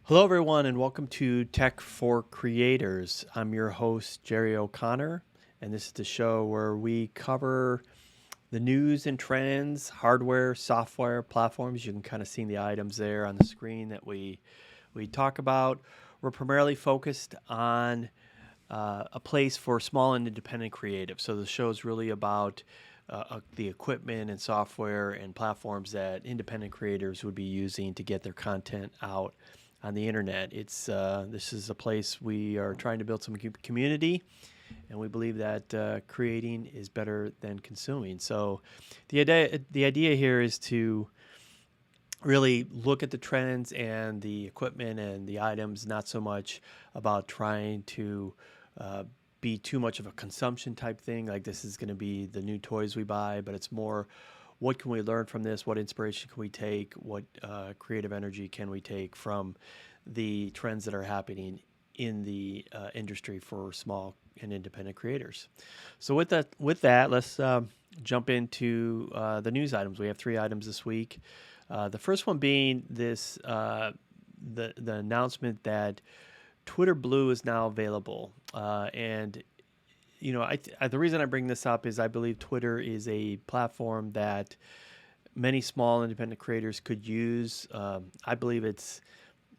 Hello, everyone, and welcome to Tech for Creators. I'm your host, Jerry O'Connor, and this is the show where we cover the news and trends, hardware, software, platforms. You can kind of see the items there on the screen that we talk about. We're primarily focused on a place for small and independent creatives. So the show is really about the equipment and software and platforms that independent creators would be using to get their content out on the internet. This is a place we are trying to build some community, and we believe that creating is better than consuming. So the idea here is to really look at the trends and the equipment and the items, not so much about trying to uh, be too much of a consumption type thing, like this is going to be the new toys we buy, but it's more what can we learn from this? What inspiration can we take? What creative energy can we take from the trends that are happening in the industry for small and independent creators? So with that, let's jump into the news items. We have three items this week. The first one being this the announcement that Twitter Blue is now available, and the reason I bring this up is I believe Twitter is a platform that many small independent creators could use. I believe it's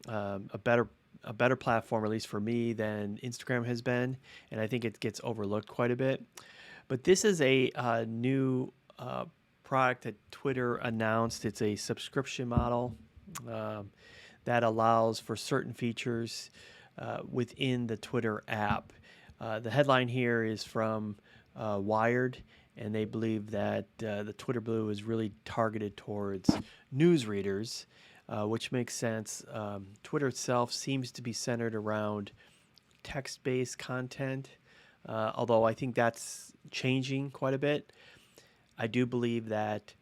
a better platform, at least for me, than Instagram has been, and I think it gets overlooked quite a bit. But this is a new product that Twitter announced. It's a subscription model um, that allows for certain features within the Twitter app. The headline here is from Wired, and they believe that the Twitter Blue is really targeted towards news readers, which makes sense. Twitter itself seems to be centered around text based content, although I think that's changing quite a bit. I do believe that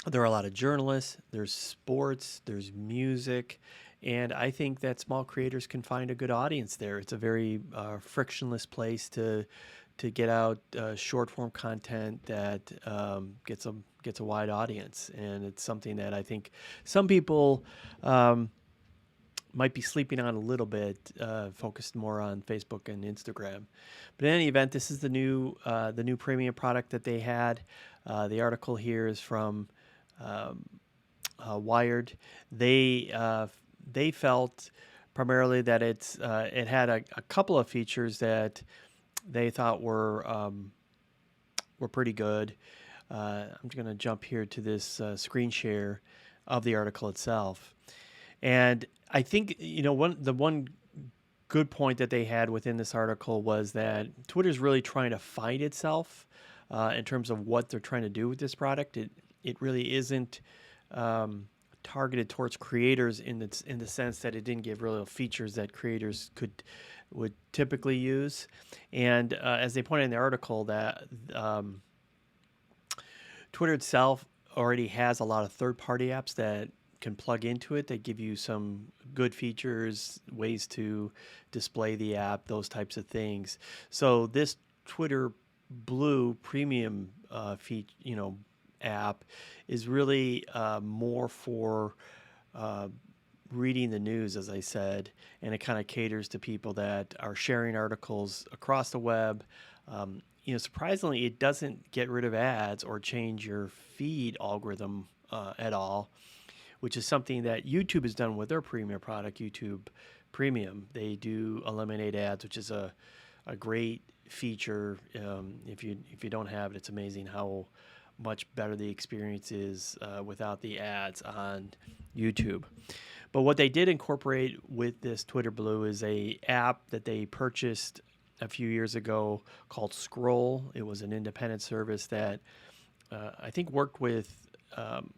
there are a lot of journalists, there's sports, there's music, and I think that small creators can find a good audience there. It's a very frictionless place to get out short form content that gets a wide audience, and it's something that I think some people um, might be sleeping on a little bit, focused more on Facebook and Instagram. But in any event, this is the new premium product that they had. The article here is from um, Wired. They felt primarily that it had a couple of features that they thought were pretty good. I'm going to jump here to this screen share of the article itself. And I think one good point that they had within this article was that Twitter's really trying to find itself in terms of what they're trying to do with this product. It really isn't targeted towards creators in the sense that it didn't give real features that creators would typically use. And as they pointed in the article, that Twitter itself already has a lot of third-party apps that can plug into it that give you some good features, ways to display the app, those types of things. So this Twitter Blue premium app is really more for uh, reading the news, as I said, and it kind of caters to people that are sharing articles across the web. Surprisingly, it doesn't get rid of ads or change your feed algorithm at all, which is something that YouTube has done with their premium product, YouTube Premium. They do eliminate ads, which is a great feature. If you don't have it, it's amazing how much better the experience is without the ads on YouTube. But what they did incorporate with this Twitter Blue is a app that they purchased a few years ago called Scroll. It was an independent service that I think worked with um,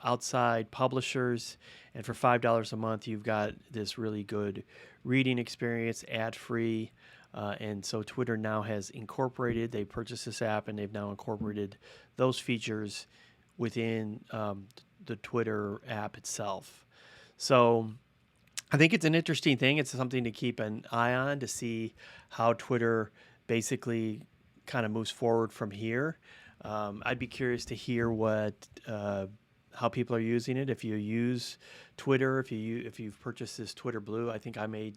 outside publishers, and for $5 a month, you've got this really good reading experience, ad free. And so Twitter now has incorporated. They purchased this app, and they've now incorporated those features within the Twitter app itself. So I think it's an interesting thing. It's something to keep an eye on to see how Twitter basically kind of moves forward from here. I'd be curious to hear what how people are using it. If you use Twitter, if you've purchased this Twitter Blue, I think I may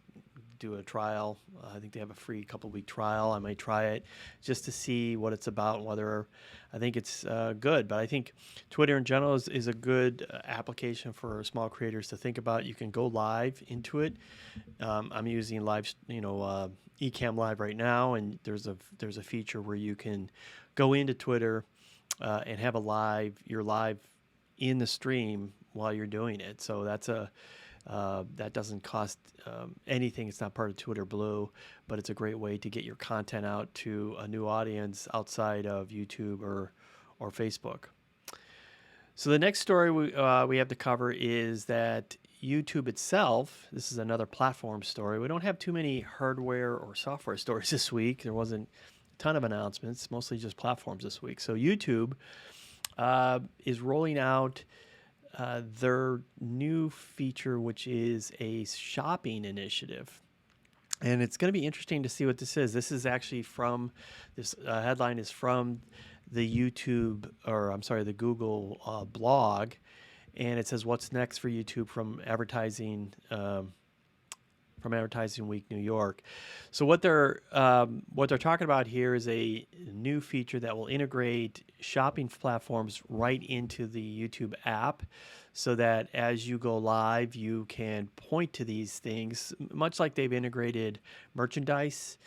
do a trial. I think they have a free couple week trial. I might try it just to see what it's about and whether I think it's good. But I think Twitter in general is a good application for small creators to think about. You can go live into it. I'm using live, Ecamm Live right now, and there's a feature where you can go into Twitter and have you're live in the stream while you're doing it. So that doesn't cost anything. It's not part of Twitter Blue, but it's a great way to get your content out to a new audience outside of YouTube or Facebook. So the next story we have to cover is that YouTube itself, this is another platform story. We don't have too many hardware or software stories this week. There wasn't a ton of announcements, mostly just platforms this week. So YouTube is rolling out their new feature, which is a shopping initiative. And it's going to be interesting to see what this is. This is actually this headline is from the the Google blog. And it says, what's next for YouTube from Advertising Week New York. So what they're talking about here is a new feature that will integrate shopping platforms right into the YouTube app, so that as you go live, you can point to these things, much like they've integrated merchandise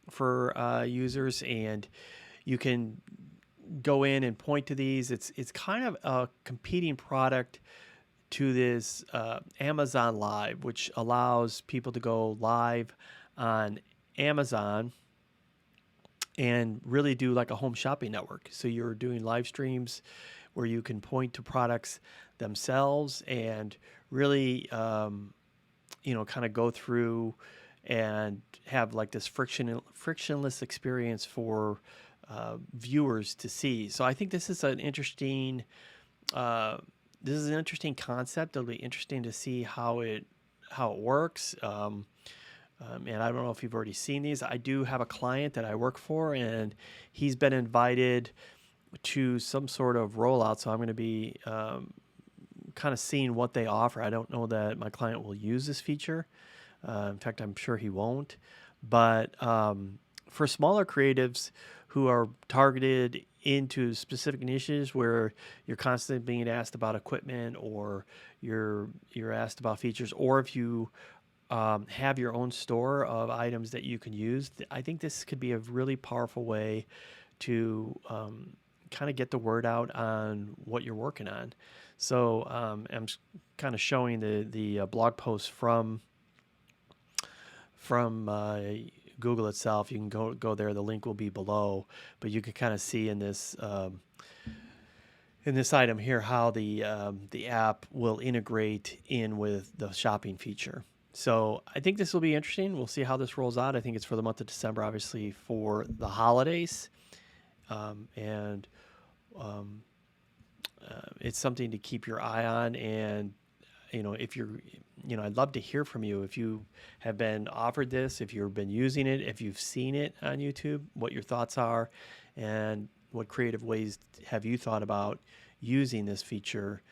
for users, and you can go in and point to these. It's kind of a competing product to this Amazon Live, which allows people to go live on Amazon and really do like a home shopping network. So you're doing live streams where you can point to products themselves and really, kind of go through and have like this frictionless experience for viewers to see. So I think this is an interesting concept. It'll be interesting to see how it works. And I don't know if you've already seen these. I do have a client that I work for, and he's been invited to some sort of rollout. So I'm going to be kind of seeing what they offer. I don't know that my client will use this feature. In fact, I'm sure he won't. But for smaller creatives who are targeted into specific niches where you're constantly being asked about equipment, or you're asked about features, or if you have your own store of items that you can use, I think this could be a really powerful way to kind of get the word out on what you're working on. So I'm kind of showing the blog post from Google itself. You can go there. The link will be below, but you can kind of see in this item here how the app will integrate in with the shopping feature. So I think this will be interesting. We'll see how this rolls out. I think it's for the month of December, obviously for the holidays, and it's something to keep your eye on. And if I'd love to hear from you. If you have been offered this, if you've been using it, if you've seen it on YouTube, what your thoughts are, and what creative ways have you thought about using this feature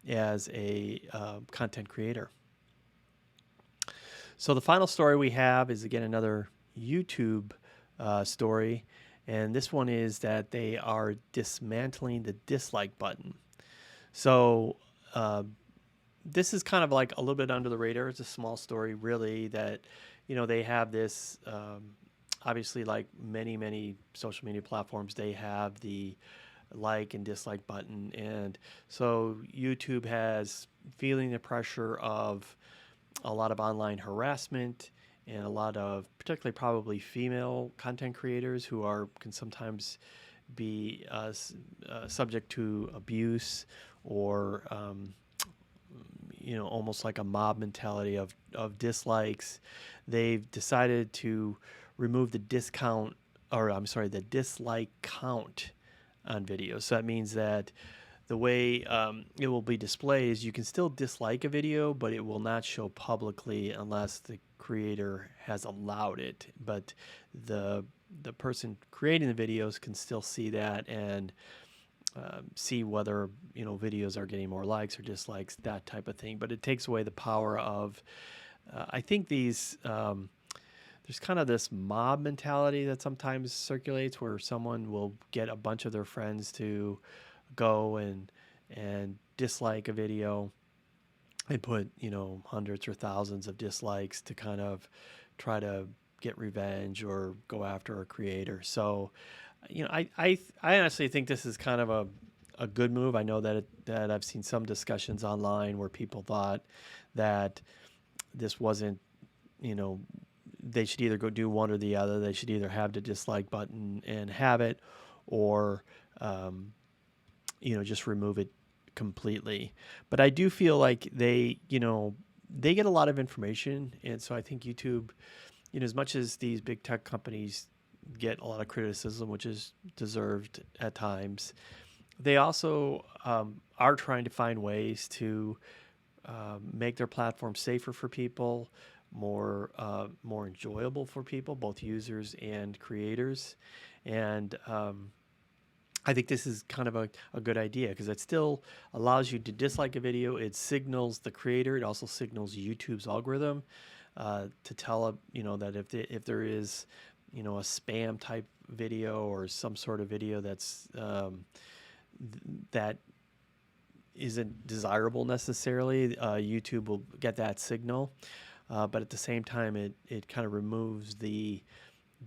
as a content creator. So the final story we have is, again, another YouTube story. And this one is that they are dismantling the dislike button. So this is kind of like a little bit under the radar. It's a small story, really, that, they have this, obviously, like many social media platforms, they have the like and dislike button. And so YouTube has feeling the pressure of a lot of online harassment and a lot of particularly probably female content creators who can sometimes be subject to abuse or almost like a mob mentality of dislikes. They've decided to remove the dislike count on videos. So that means that the way it will be displayed is you can still dislike a video, but it will not show publicly unless the creator has allowed it. But the person creating the videos can still see that, and see whether videos are getting more likes or dislikes, that type of thing. But it takes away the power of I think these there's kind of this mob mentality that sometimes circulates where someone will get a bunch of their friends to go and dislike a video and put hundreds or thousands of dislikes to kind of try to get revenge or go after a creator. So I honestly think this is kind of a good move. I know that I've seen some discussions online where people thought that this wasn't, they should either go do one or the other. They should either have the dislike button and have it, or just remove it completely. But I do feel like they get a lot of information, and so I think YouTube, as much as these big tech companies get a lot of criticism, which is deserved at times, they also are trying to find ways to make their platform safer for people, more enjoyable for people, both users and creators. And I think this is kind of a good idea because it still allows you to dislike a video. It signals the creator. It also signals YouTube's algorithm to tell that if there is a spam type video or some sort of video that's that isn't desirable necessarily, YouTube will get that signal. But at the same time, it kind of removes the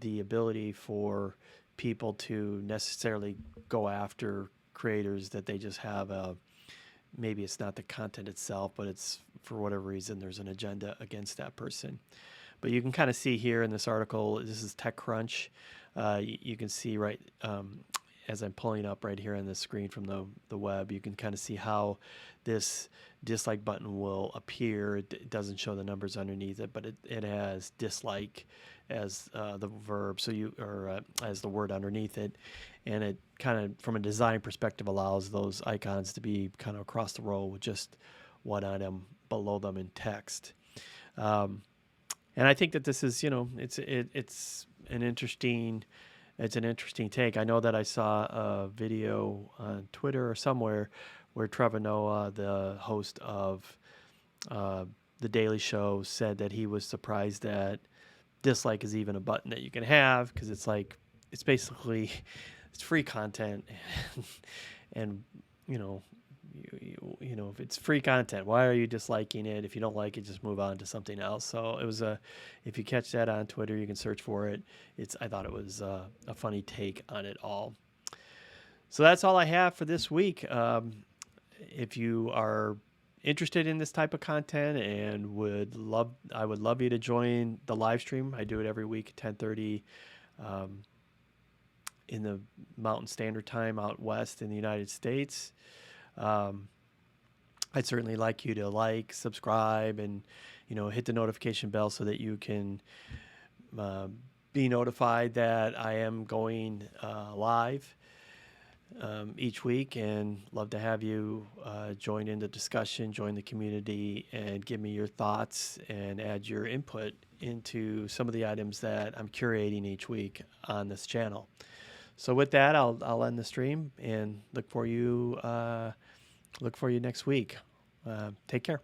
ability for people to necessarily go after creators that they just have maybe it's not the content itself, but it's for whatever reason there's an agenda against that person. But you can kind of see here in this article, this is TechCrunch. You can see right as I'm pulling up right here on the screen from the web, you can kind of see how this dislike button will appear. It doesn't show the numbers underneath it, but it has dislike as the verb, as the word underneath it, and it kind of, from a design perspective, allows those icons to be kind of across the row with just one item below them in text. And I think that this is, it's an interesting take. I know that I saw a video on Twitter or somewhere where Trevor Noah, the host of The Daily Show, said that he was surprised that dislike is even a button that you can have, because it's basically it's free content, and if it's free content, why are you disliking it? If you don't like it, just move on to something else. So it was if you catch that on Twitter, you can search for it. I thought it was a funny take on it all. So that's all I have for this week. If you are interested in this type of content and I would love you to join the live stream. I do it every week at 10:30 in the Mountain Standard Time out west in the United States. I'd certainly like you to subscribe, and hit the notification bell so that you can be notified that I am going live each week, and love to have you join in the discussion, join the community, and give me your thoughts and add your input into some of the items that I'm curating each week on this channel. So with that, I'll end the stream and look for you next week. Take care.